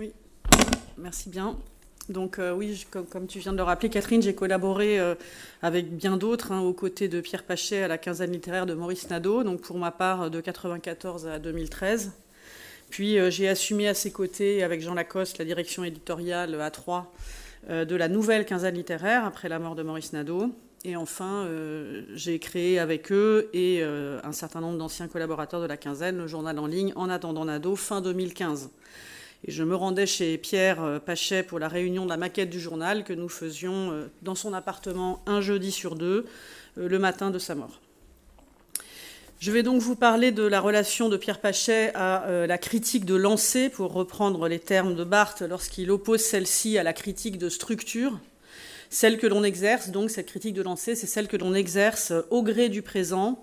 Oui, merci bien. Donc oui, comme tu viens de le rappeler, Catherine, j'ai collaboré avec bien d'autres aux côtés de Pierre Pachet à la quinzaine littéraire de Maurice Nadeau, donc pour ma part de 1994 à 2013. Puis j'ai assumé à ses côtés, avec Jean Lacoste, la direction éditoriale à 3 de la nouvelle quinzaine littéraire après la mort de Maurice Nadeau. Et enfin, j'ai créé avec eux et un certain nombre d'anciens collaborateurs de la quinzaine le journal en ligne En attendant Nadeau fin 2015. Et je me rendais chez Pierre Pachet pour la réunion de la maquette du journal que nous faisions dans son appartement un jeudi sur deux, le matin de sa mort. Je vais donc vous parler de la relation de Pierre Pachet à la critique de Lancet, pour reprendre les termes de Barthes lorsqu'il oppose celle-ci à la critique de structure. Celle que l'on exerce, donc cette critique de Lancet, c'est celle que l'on exerce au gré du présent,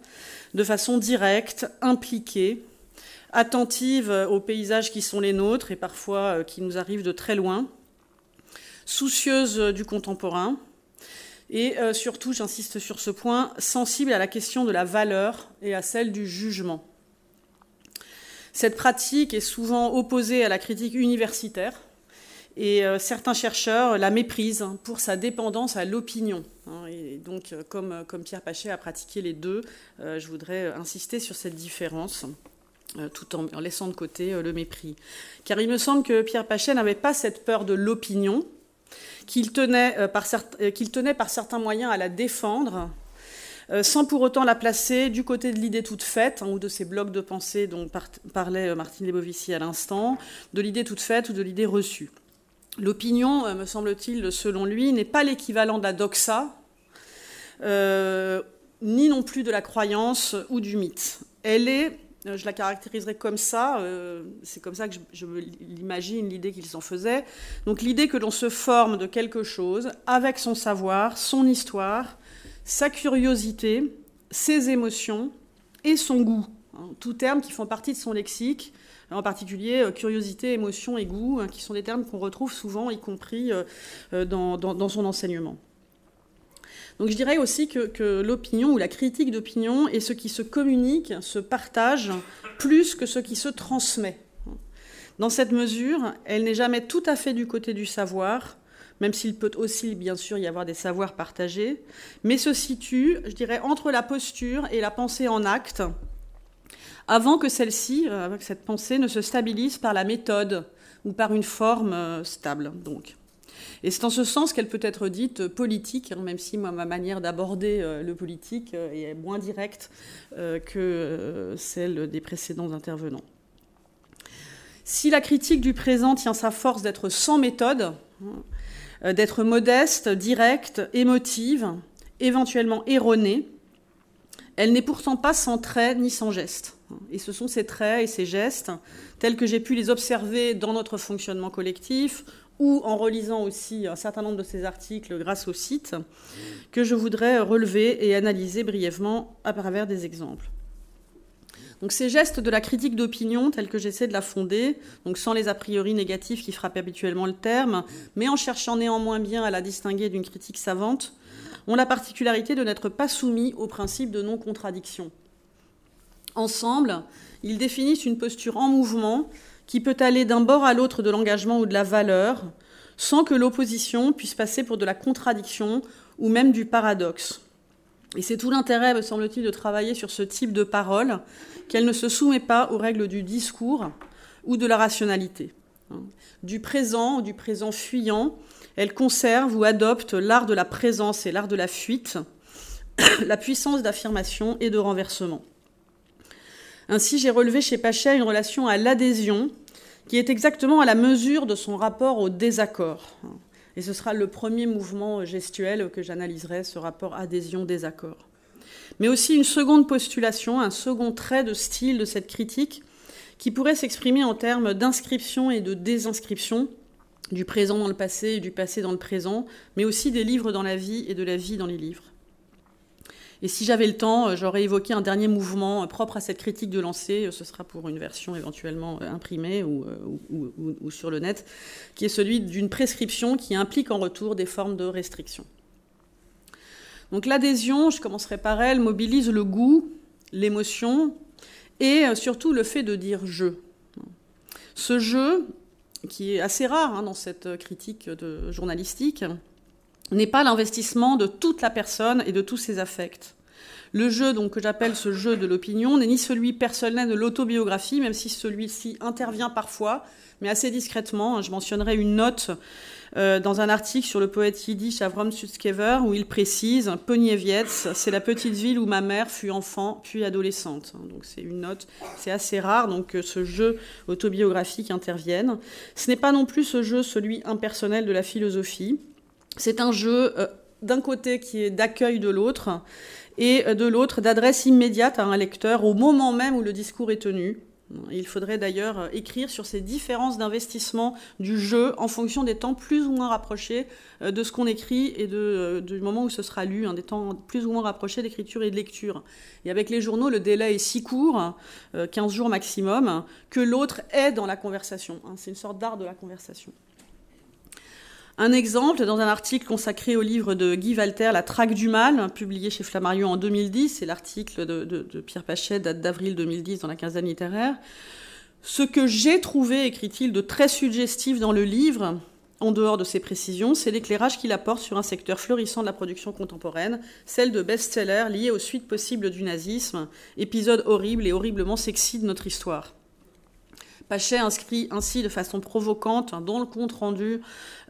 de façon directe, impliquée, attentive aux paysages qui sont les nôtres et parfois qui nous arrivent de très loin, soucieuse du contemporain et surtout, j'insiste sur ce point, sensible à la question de la valeur et à celle du jugement. Cette pratique est souvent opposée à la critique universitaire et certains chercheurs la méprisent pour sa dépendance à l'opinion. Et donc, comme Pierre Pachet a pratiqué les deux, je voudrais insister sur cette différence, tout en laissant de côté le mépris. Car il me semble que Pierre Pachet n'avait pas cette peur de l'opinion, qu'il tenait par certains moyens à la défendre, sans pour autant la placer du côté de l'idée toute faite, ou de ces blocs de pensée dont parlait Martine Lebovici à l'instant, de l'idée toute faite ou de l'idée reçue. L'opinion, me semble-t-il, selon lui, n'est pas l'équivalent de la doxa, ni non plus de la croyance ou du mythe. Elle est, je la caractériserais comme ça, c'est comme ça que je l'imagine, l'idée qu'il s'en faisait. Donc l'idée que l'on se forme de quelque chose avec son savoir, son histoire, sa curiosité, ses émotions et son goût. Tous termes qui font partie de son lexique, en particulier curiosité, émotion et goût, qui sont des termes qu'on retrouve souvent, y compris dans son enseignement. Donc je dirais aussi que l'opinion ou la critique d'opinion est ce qui se communique, se partage, plus que ce qui se transmet. Dans cette mesure, elle n'est jamais tout à fait du côté du savoir, même s'il peut aussi, bien sûr, y avoir des savoirs partagés, mais se situe, je dirais, entre la posture et la pensée en acte, avant que celle-ci, avant que cette pensée ne se stabilise par la méthode ou par une forme stable, donc. Et c'est en ce sens qu'elle peut être dite politique, même si moi, ma manière d'aborder le politique est moins directe que celle des précédents intervenants. Si la critique du présent tient sa force d'être sans méthode, d'être modeste, directe, émotive, éventuellement erronée, elle n'est pourtant pas sans traits ni sans gestes. Et ce sont ces traits et ces gestes, tels que j'ai pu les observer dans notre fonctionnement collectif, ou en relisant aussi un certain nombre de ces articles grâce au site, que je voudrais relever et analyser brièvement à travers des exemples. Donc ces gestes de la critique d'opinion, tels que j'essaie de la fonder, donc sans les a priori négatifs qui frappent habituellement le terme, mais en cherchant néanmoins bien à la distinguer d'une critique savante, ont la particularité de n'être pas soumis au principe de non-contradiction. Ensemble, ils définissent une posture en mouvement qui peut aller d'un bord à l'autre de l'engagement ou de la valeur, sans que l'opposition puisse passer pour de la contradiction ou même du paradoxe. Et c'est tout l'intérêt, me semble-t-il, de travailler sur ce type de parole, qu'elle ne se soumet pas aux règles du discours ou de la rationalité. Du présent fuyant, elle conserve ou adopte l'art de la présence et l'art de la fuite, la puissance d'affirmation et de renversement. Ainsi, j'ai relevé chez Pachet une relation à l'adhésion qui est exactement à la mesure de son rapport au désaccord. Et ce sera le premier mouvement gestuel que j'analyserai, ce rapport adhésion-désaccord. Mais aussi une seconde postulation, un second trait de style de cette critique qui pourrait s'exprimer en termes d'inscription et de désinscription, du présent dans le passé et du passé dans le présent, mais aussi des livres dans la vie et de la vie dans les livres. Et si j'avais le temps, j'aurais évoqué un dernier mouvement propre à cette critique de Lancet, ce sera pour une version éventuellement imprimée ou sur le net, qui est celui d'une prescription qui implique en retour des formes de restriction. Donc l'adhésion, je commencerai par elle, mobilise le goût, l'émotion et surtout le fait de dire « je ». Ce « je », qui est assez rare dans cette critique journalistique, n'est pas l'investissement de toute la personne et de tous ses affects. Le jeu, donc, que j'appelle ce jeu de l'opinion, n'est ni celui personnel de l'autobiographie, même si celui-ci intervient parfois, mais assez discrètement. Je mentionnerai une note dans un article sur le poète yiddish Avram Sutzkever, où il précise « Poniewiec, c'est la petite ville où ma mère fut enfant, puis adolescente ». Donc c'est une note, c'est assez rare donc, que ce jeu autobiographique intervienne. Ce n'est pas non plus ce jeu, celui impersonnel de la philosophie. C'est un jeu, d'un côté, qui est d'accueil de l'autre, et de l'autre, d'adresse immédiate à un lecteur au moment même où le discours est tenu. Il faudrait d'ailleurs écrire sur ces différences d'investissement du jeu en fonction des temps plus ou moins rapprochés de ce qu'on écrit et du moment où ce sera lu, des temps plus ou moins rapprochés d'écriture et de lecture. Et avec les journaux, le délai est si court, 15 jours maximum, que l'autre est dans la conversation. C'est une sorte d'art de la conversation. Un exemple, dans un article consacré au livre de Guy Walter, La traque du mal, publié chez Flammarion en 2010, c'est l'article de Pierre Pachet, date d'avril 2010 dans la Quinzaine littéraire. Ce que j'ai trouvé, écrit-il, de très suggestif dans le livre, en dehors de ses précisions, c'est l'éclairage qu'il apporte sur un secteur florissant de la production contemporaine, celle de best-sellers liés aux suites possibles du nazisme, épisode horrible et horriblement sexy de notre histoire. Pachet inscrit ainsi de façon provocante dans le compte-rendu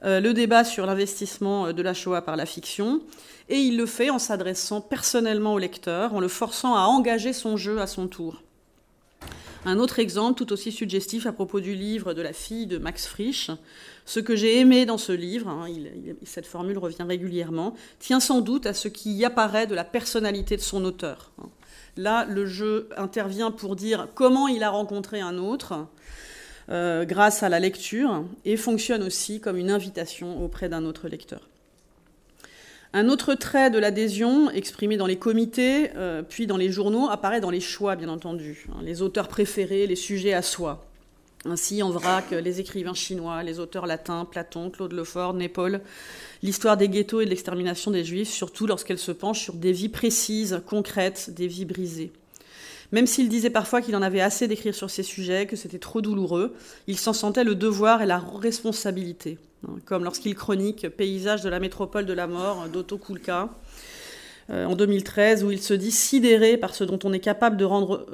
le débat sur l'investissement de la Shoah par la fiction, et il le fait en s'adressant personnellement au lecteur, en le forçant à engager son jeu à son tour. Un autre exemple, tout aussi suggestif à propos du livre de la fille de Max Frisch, ce que j'ai aimé dans ce livre, cette formule revient régulièrement, tient sans doute à ce qui y apparaît de la personnalité de son auteur. Là, le jeu intervient pour dire comment il a rencontré un autre grâce à la lecture et fonctionne aussi comme une invitation auprès d'un autre lecteur. Un autre trait de l'adhésion exprimé dans les comités, puis dans les journaux, apparaît dans les choix, bien entendu. Les auteurs préférés, les sujets à soi. Ainsi, en vrac, les écrivains chinois, les auteurs latins, Platon, Claude Lefort, Naipaul, l'histoire des ghettos et de l'extermination des Juifs, surtout lorsqu'elle se penche sur des vies précises, concrètes, des vies brisées. Même s'il disait parfois qu'il en avait assez d'écrire sur ces sujets, que c'était trop douloureux, il s'en sentait le devoir et la responsabilité. Comme lorsqu'il chronique « Paysage de la métropole de la mort » d'Otto Kuhlka, en 2013, où il se dit sidéré par ce dont est capable de rendre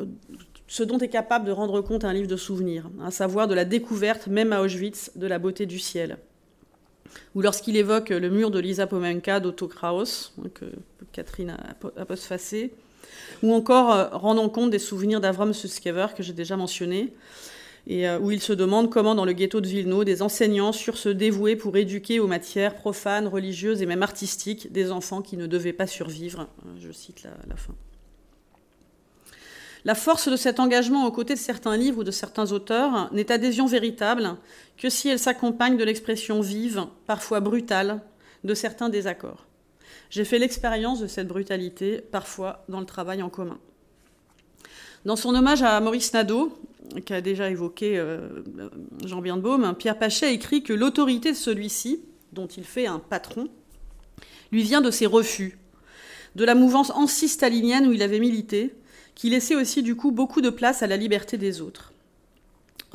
compte un livre de souvenirs, à savoir de la découverte, même à Auschwitz, de la beauté du ciel. Ou lorsqu'il évoque le mur de Lisa Pomenka d'Otto Kraus, que Catherine a postfacé, ou encore rendant compte des souvenirs d'Avram Sutzkever, que j'ai déjà mentionné, et où il se demande comment, dans le ghetto de Wilno, des enseignants surent se dévouer pour éduquer aux matières profanes, religieuses et même artistiques des enfants qui ne devaient pas survivre. Je cite la fin. La force de cet engagement aux côtés de certains livres ou de certains auteurs n'est adhésion véritable que si elle s'accompagne de l'expression vive, parfois brutale, de certains désaccords. J'ai fait l'expérience de cette brutalité, parfois dans le travail en commun. Dans son hommage à Maurice Nadeau, qu'a déjà évoqué Jean Birnbaum, Pierre Pachet écrit que l'autorité de celui-ci, dont il fait un patron, lui vient de ses refus, de la mouvance anti-stalinienne où il avait milité, qui laissait aussi du coup beaucoup de place à la liberté des autres.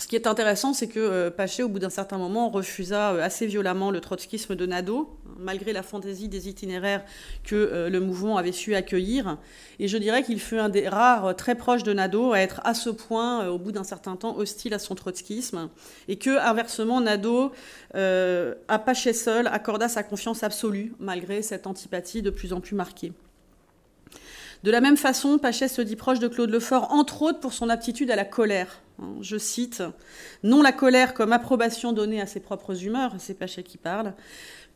Ce qui est intéressant, c'est que Pachet, au bout d'un certain moment, refusa assez violemment le trotskisme de Nadeau, malgré la fantaisie des itinéraires que le mouvement avait su accueillir. Et je dirais qu'il fut un des rares très proches de Nadeau à être à ce point, au bout d'un certain temps, hostile à son trotskisme. Et que, inversement, Nadeau, à Pachet seul, accorda sa confiance absolue, malgré cette antipathie de plus en plus marquée. De la même façon, Pachet se dit proche de Claude Lefort, entre autres pour son aptitude à la colère. Je cite, « Non la colère comme approbation donnée à ses propres humeurs », c'est Pachet qui parle,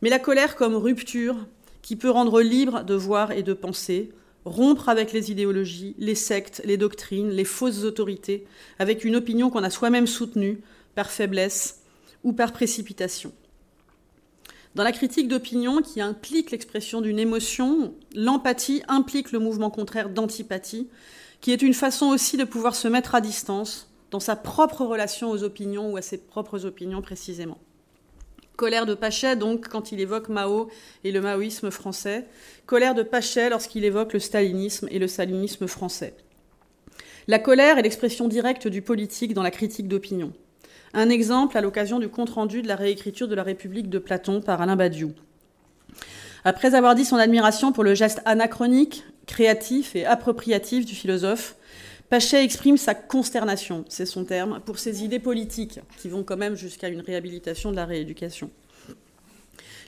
mais la colère comme rupture qui peut rendre libre de voir et de penser, rompre avec les idéologies, les sectes, les doctrines, les fausses autorités, avec une opinion qu'on a soi-même soutenue par faiblesse ou par précipitation. Dans la critique d'opinion, qui implique l'expression d'une émotion, l'empathie implique le mouvement contraire d'antipathie, qui est une façon aussi de pouvoir se mettre à distance dans sa propre relation aux opinions ou à ses propres opinions précisément. Colère de Pachet, donc, quand il évoque Mao et le maoïsme français. Colère de Pachet lorsqu'il évoque le stalinisme et le stalinisme français. La colère est l'expression directe du politique dans la critique d'opinion. Un exemple à l'occasion du compte-rendu de la réécriture de la République de Platon par Alain Badiou. Après avoir dit son admiration pour le geste anachronique, créatif et appropriatif du philosophe, Pachet exprime sa consternation, c'est son terme, pour ses idées politiques, qui vont quand même jusqu'à une réhabilitation de la rééducation.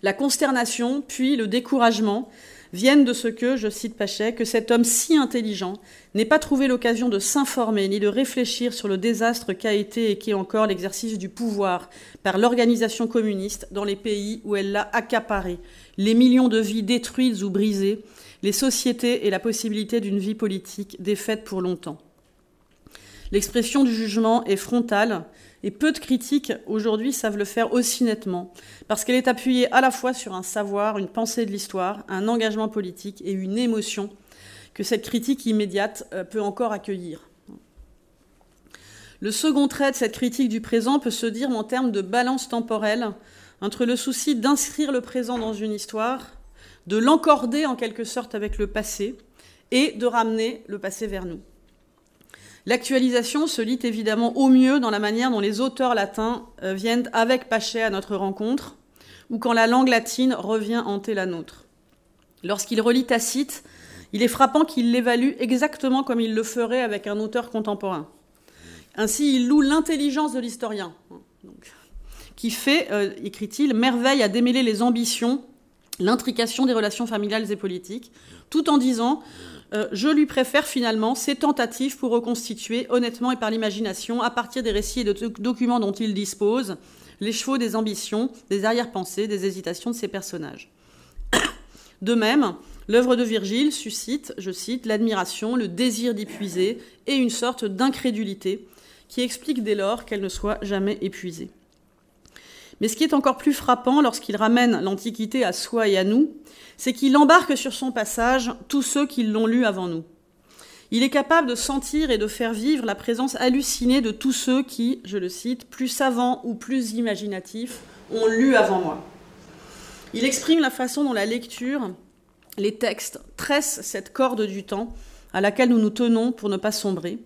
La consternation, puis le découragement, viennent de ce que, je cite Pachet, que cet homme si intelligent n'ait pas trouvé l'occasion de s'informer ni de réfléchir sur le désastre qu'a été et qu'est encore l'exercice du pouvoir par l'organisation communiste dans les pays où elle l'a accaparé, les millions de vies détruites ou brisées, les sociétés et la possibilité d'une vie politique défaite pour longtemps. L'expression du jugement est frontale et peu de critiques aujourd'hui savent le faire aussi nettement parce qu'elle est appuyée à la fois sur un savoir, une pensée de l'histoire, un engagement politique et une émotion que cette critique immédiate peut encore accueillir. Le second trait de cette critique du présent peut se dire en termes de balance temporelle entre le souci d'inscrire le présent dans une histoire, de l'encorder en quelque sorte avec le passé et de ramener le passé vers nous. L'actualisation se lit évidemment au mieux dans la manière dont les auteurs latins viennent avec Pachet à notre rencontre, ou quand la langue latine revient hanter la nôtre. Lorsqu'il relit Tacite, il est frappant qu'il l'évalue exactement comme il le ferait avec un auteur contemporain. Ainsi, il loue l'intelligence de l'historien, qui fait, écrit-il, merveille à démêler les ambitions, l'intrication des relations familiales et politiques, tout en disant je lui préfère finalement ces tentatives pour reconstituer honnêtement et par l'imagination, à partir des récits et de documents dont il dispose, les chevaux des ambitions, des arrière-pensées, des hésitations de ses personnages. De même, l'œuvre de Virgile suscite, je cite, l'admiration, le désir d'y puiser et une sorte d'incrédulité qui explique dès lors qu'elle ne soit jamais épuisée. Mais ce qui est encore plus frappant lorsqu'il ramène l'Antiquité à soi et à nous, c'est qu'il embarque sur son passage tous ceux qui l'ont lu avant nous. Il est capable de sentir et de faire vivre la présence hallucinée de tous ceux qui, je le cite, plus savants ou plus imaginatifs, ont lu avant moi. Il exprime la façon dont la lecture, les textes, tressent cette corde du temps à laquelle nous nous tenons pour ne pas sombrer.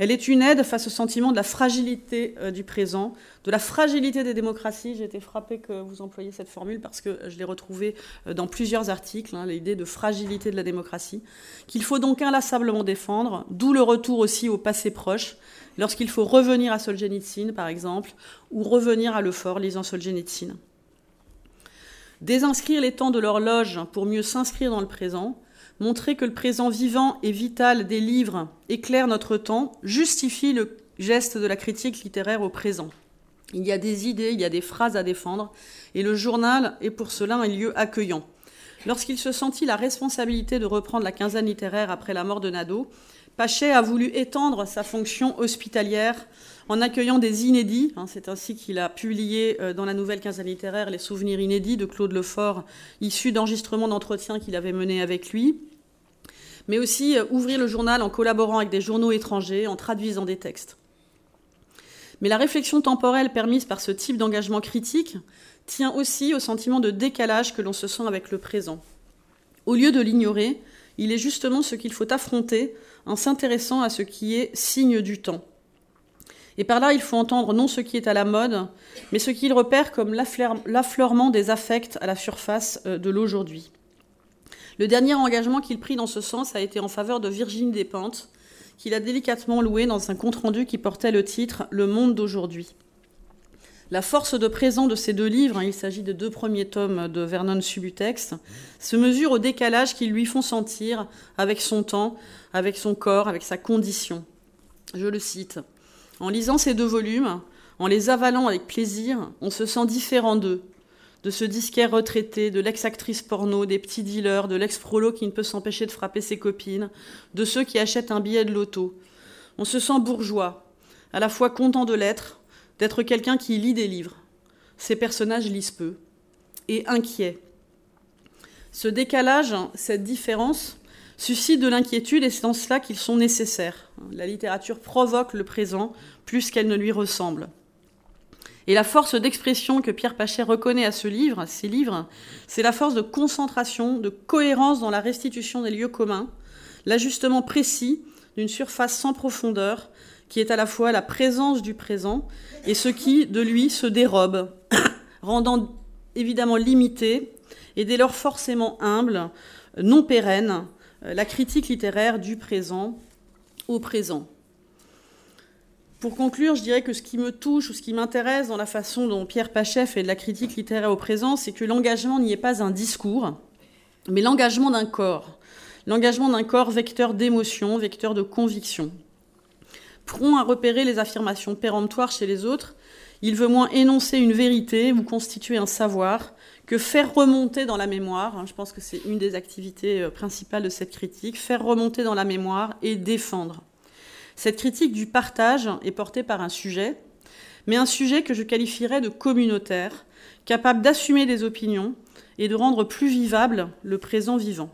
Elle est une aide face au sentiment de la fragilité du présent, de la fragilité des démocraties. J'ai été frappée que vous employiez cette formule parce que je l'ai retrouvée dans plusieurs articles, l'idée de fragilité de la démocratie, qu'il faut donc inlassablement défendre, d'où le retour aussi au passé proche, lorsqu'il faut revenir à Solzhenitsyn, par exemple, ou revenir à Lefort lisant Solzhenitsyn. Désinscrire les temps de l'horloge pour mieux s'inscrire dans le présent, montrer que le présent vivant et vital des livres éclaire notre temps, justifie le geste de la critique littéraire au présent. Il y a des idées, il y a des phrases à défendre, et le journal est pour cela un lieu accueillant. Lorsqu'il se sentit la responsabilité de reprendre la quinzaine littéraire après la mort de Nadeau, Pachet a voulu étendre sa fonction hospitalière en accueillant des inédits. C'est ainsi qu'il a publié dans la nouvelle quinzaine littéraire les souvenirs inédits de Claude Lefort, issus d'enregistrements d'entretiens qu'il avait menés avec lui, mais aussi ouvrir le journal en collaborant avec des journaux étrangers, en traduisant des textes. Mais la réflexion temporelle permise par ce type d'engagement critique tient aussi au sentiment de décalage que l'on se sent avec le présent. Au lieu de l'ignorer, il est justement ce qu'il faut affronter en s'intéressant à ce qui est signe du temps. Et par là, il faut entendre non ce qui est à la mode, mais ce qu'il repère comme l'affleurement des affects à la surface de l'aujourd'hui. Le dernier engagement qu'il prit dans ce sens a été en faveur de Virginie Despentes, qu'il a délicatement loué dans un compte-rendu qui portait le titre « Le monde d'aujourd'hui ». La force de présent de ces deux livres, il s'agit des 2 premiers tomes de Vernon Subutex, se mesure au décalage qu'ils lui font sentir avec son temps, avec son corps, avec sa condition. Je le cite. « En lisant ces 2 volumes, en les avalant avec plaisir, on se sent différent d'eux, de ce disquaire retraité, de l'ex-actrice porno, des petits dealers, de l'ex-prolo qui ne peut s'empêcher de frapper ses copines, de ceux qui achètent un billet de loto. On se sent bourgeois, à la fois content de l'être, d'être quelqu'un qui lit des livres. Ces personnages lisent peu. Et inquiet. Ce décalage, cette différence, suscite de l'inquiétude et c'est en cela qu'ils sont nécessaires. La littérature provoque le présent plus qu'elle ne lui ressemble. Et la force d'expression que Pierre Pachet reconnaît à ces livres, c'est la force de concentration, de cohérence dans la restitution des lieux communs, l'ajustement précis d'une surface sans profondeur qui est à la fois la présence du présent et ce qui, de lui, se dérobe, rendant évidemment limité et dès lors forcément humble, non pérenne, la critique littéraire du présent au présent. Pour conclure, je dirais que ce qui me touche ou ce qui m'intéresse dans la façon dont Pierre Pachef fait de la critique littéraire au présent, c'est que l'engagement n'y est pas un discours, mais l'engagement d'un corps. L'engagement d'un corps vecteur d'émotion, vecteur de conviction. Prompt à repérer les affirmations péremptoires chez les autres, il veut moins énoncer une vérité ou constituer un savoir que faire remonter dans la mémoire. Je pense que c'est une des activités principales de cette critique, faire remonter dans la mémoire et défendre. Cette critique du partage est portée par un sujet, mais un sujet que je qualifierais de communautaire, capable d'assumer des opinions et de rendre plus vivable le présent vivant.